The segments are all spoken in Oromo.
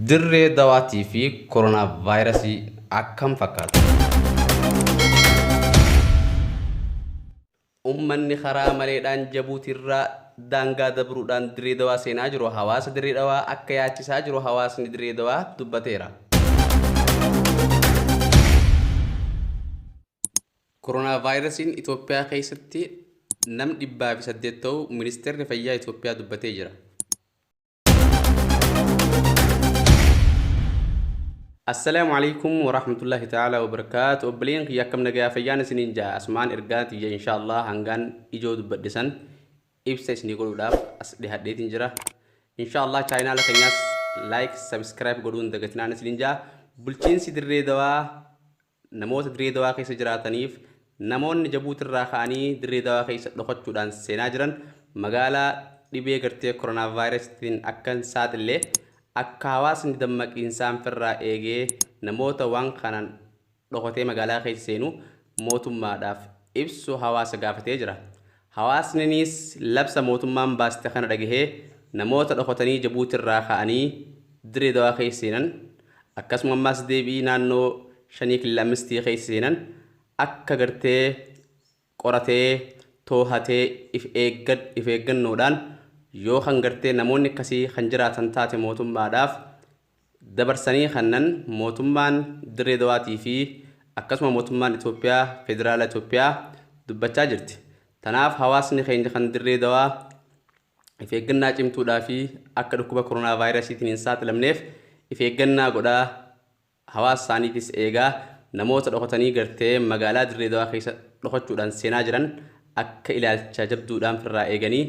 Dirree dawaatii fi koronaa vaayirasii akkam fakkaata? Uummanni karaa maleedhaan Jabuutiirraa daangaa dabruudhaan dirree dawaa seenaa jiru. Hawaasa dirree dawaa akka yaachisaa jiru hawaasni dirree dawaa dubbateera. Koronaa vaayirasiin Itoophiyaa keessatti nam 800 ta'u ministeerri fayyaa Itoophiyaa dubbatee jira. السلام عليكم ورحمة الله تعالى وبركاته. وبلين ياكم نجا فيان سنين جا أسمان إرجات إن شاء الله هنغان إيجود بدسن إبسس نيقول داف أصلي هديتين جرا إن شاء الله channel لكنياس لايك سبسكرايب قدون دقتنا نسلين جا بلشين سيدر دوا نموت در دوا كيس جراتنيف نمون جبوت الراخاني در دوا كيس لخط جودان سيناجرن مقالة دبي قرتي كورونا فيروس تين أكن ساد اللي akka hawaasni dammaqinsa firraa eegee namoota waan kanan dhokotee magaalaa keessa seenu mootummaadhaaf ibsu hawaasa gaafatee jira. Hawaasninis labsa mootummaan baaste kana dhagahee namoota dhokotanii Jabuutirraa ka'anii dirree dawaa keessa seenan akkasumas deebii naannoo 5 kiiloomeetirii keessa seenan akka gartee qoratee toohatee if eeggannoodhaan yoo kan gartee namoonni akkasii kan jiraatan taate mootummaadhaaf dabarsanii kannan mootummaan dirree dawaatii fi akkasuma mootummaan Itoophiyaa federaala Itoophiyaa dubbachaa jirti. Tanaaf hawaasni keenya kan dirree dawaa if eeggannaa cimtuudhaa fi akka dhukkuba koronaa vaayirasiitiin hin saaxilamneef if eeggannaa godhaa hawaasa isaaniitis eegaa namoota dhokotanii gartee magaalaa dirree dawaa keessa dhokachuudhaan seenaa jiran akka ilaalcha jabduudhaan firraa eeganii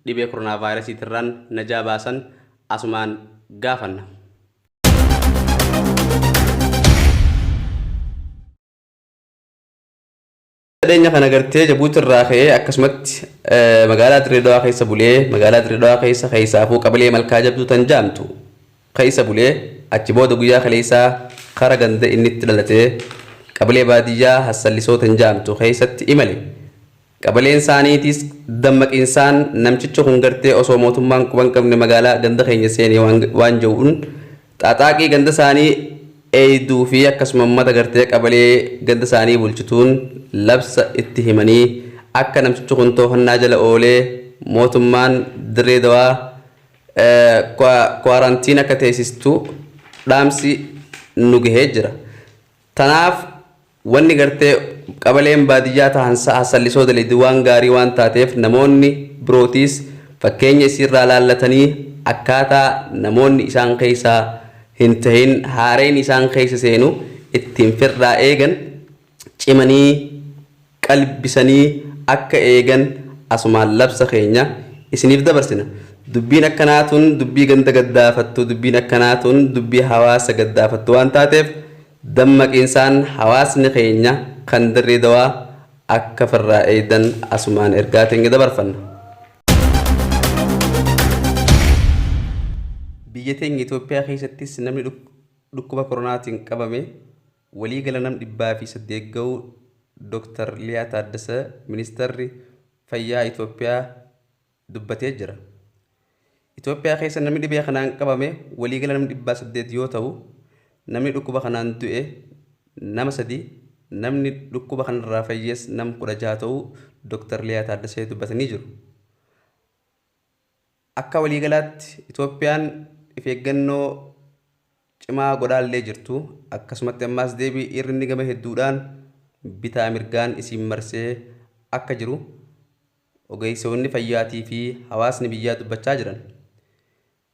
dhibee koronaa vaayirasii tirraan najaa baasan asumaan gaafanna. Dhadeenya kana gartee Jabuutirraa ka'ee akkasumatti magaalaa dirree dawaa keessa bulee magaalaa dirree dawaa keessaafuu qabalee malkaa jabduu tan jaamtu keessa bulee achi booda guyyaa kaleessaa kara ganda inni itti dhalatee qabalee baadiyyaa hassallisoo tan jaamtu keessatti imale. Qabaleen isaaniitis dammaqinsaan namchicha kun gartee osoo mootummaan quban qabne magaalaa ganda keenya seenee waan jiruun xaaxaaqii ganda isaanii eeyduu fi akkasuma uummata gartee qabalee ganda isaanii bulchituun labsa itti himanii akka namchicha kun to'annaa jala oolee mootummaan dirree dawaa kwaarantiin akka teessistu dhaamsi nu gahee jira. Tanaaf wanni gartee qabaleen baadiyyaa ta'an hassallisoo dalii waan gaarii waan taateef namoonni birootis fakkeenya isirraa laallatanii akkaataa namoonni isaan keessaa hin tahin haareen isaan keessa seenu ittiin firraa eegan cimanii qalbisanii akka eegan asumaan labsa keenya isiniif dabarsina. Dubbiin akkanaatuun dubbii ganda gaddaafattu dubbiin akkanaatuun dubbii hawaasa gaddaafattu waan taateef dammaqinsaan hawaasni keenya kan dirree dawaa akka firraa eedan asumaan ergaa teenya dabarfanna. Biyya teenya Itoophiyaa keessattis namni dhukkuba koronaatiin qabame walii gala nam 800 ga'u Dr. Liyaa Taaddasee ministeerri fayyaa Itoophiyaa dubbatee jira. Itoophiyaa keessa namni dhibee kanaan qabame walii gala nam 800 yoo ta'u namni dhukkuba kanaan du'e nama 3 namni dhukkuba kanarraa fayyees nam 16 ta'u Dr. Liyaa Taaddasee dubbatanii jiru. Akka waliigalaatti Itoophiyaan if eeggannoo cimaa godhaallee jirtu akkasumatti ammaas deebii irrinni gama hedduudhaan bitaa mirgaan isiin marsee akka jiru ogeessonni fayyaatii fi hawaasni biyyaa dubbachaa jiran.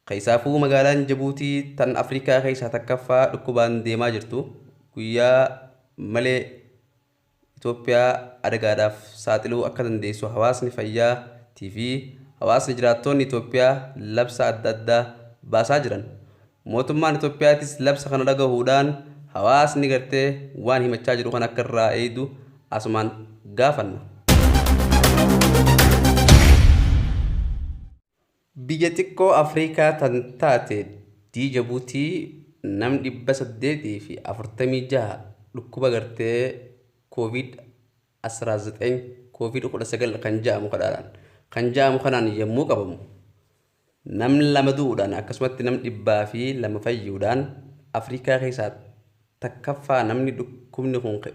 Keessaafuu magaalaan Jabuutii tan Afrikaa keessaa takkaffaa dhukkubaan deemaa jirtu guyyaa malee Itoophiyaa adagaadhaaf saaxiluu akka dandeessu hawaasni fayyaatii fi hawaasni jiraattoonni Itoophiyaa labsa adda addaa baasaa jiran. Mootummaan Itoophiyaattis labsa kana dhagahuudhaan hawaasni gartee waan himachaa jiru kan akka irraa eedu asumaan gaafanna. Biyya xiqqoo Afrikaa tan taate Jabuutii nam 846 dhukkuba gartee COVID-19 kan ja'amu kanaan yommuu qabamu nam lama duudhaan akkasumatti nam dhibbaa fi lama fayyuudhaan Afrikaa keessaa takkaffaa namni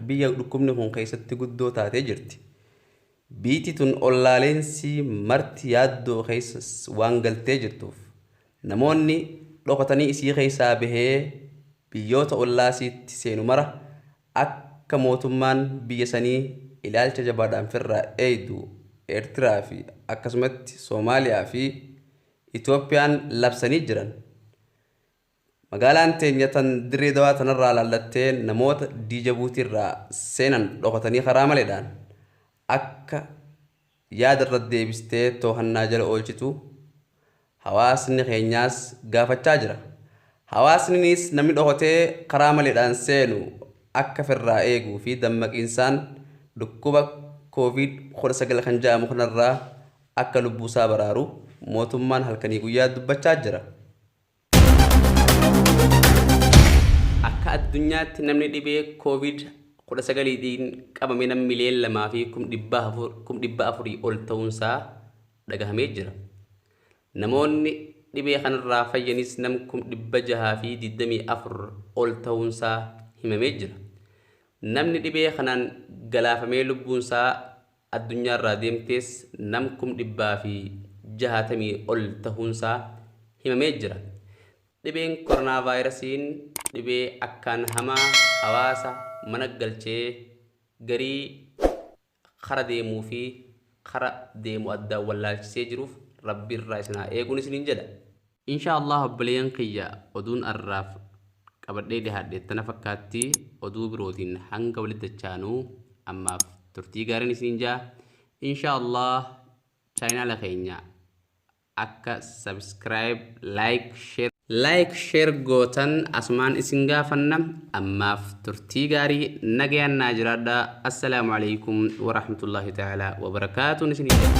biyya dhukkubni kun keessatti guddoo taatee jirti. Biyyi tun ollaaleensi marti yaaddoo keessa waan galtee jirtuuf namoonni dhokatanii isii keessaa bahee biyyoota ollaasiitti seenu mara akka mootummaan biyya sanii ilaalcha jabaadhaan firraa eeydu Eertiraa fi akkasumatti Soomaaliyaa fi Itoophiyaan labsanii jiran. Magaalaan teenya tan dirree dawaa tanarraa laallattee namoota Diijabuutiirraa seenan dhokatanii karaa maleedhaan akka yaada irra deebistee to'annaa jala oolchitu hawaasni keenyaas gaafachaa jira. Hawaasnis namni dhokatee karaa maleedhaan seenu akka firraa eeguu fi dammaqiinsaan dhukkuba COVID-19 kan jedhamu kanarraa akka lubbuusaa baraaru mootummaan halkanii guyyaa dubbachaa jira. Akka addunyaatti namni dhibee COVID-19 qabame nam miliyoona 2,400 ol ta'uunsaa dhagahamee jira. Namoonni dhibee kanarraa fayyanis nam 624 ol ta'uunsaa himamee jira. Namni dhibee kanaan galaafamee lubbuunsaa addunyaarraa deemtees nam 660 ol ta'uunsaa himamee jira. Dhibeen koronaa vaayirasiin dhibee akkaan hamaa hawaasa mana galchee garii kara deemuu fi kara deemu addaan wallaalchisee jiruuf rabbiirraa isinaa eeguun isiniin jedha. Inshaallah obboleeyyan kiyya oduun arraaf qabadhee dhihaadhe tana fakkaatti oduu birootiin hanga walitti dachaanuu ammaaf turtii gaariin isiniin jaa. Inshaallah chaayinaala keenya akka subscribe like share gootan asumaan isin gaafanna. Ammaaf turtii gaarii nagayaan naa jiraadha. Assalaamu alaykum wa rahmatullahi ta'ala wa barakaatuun isiniin jaa.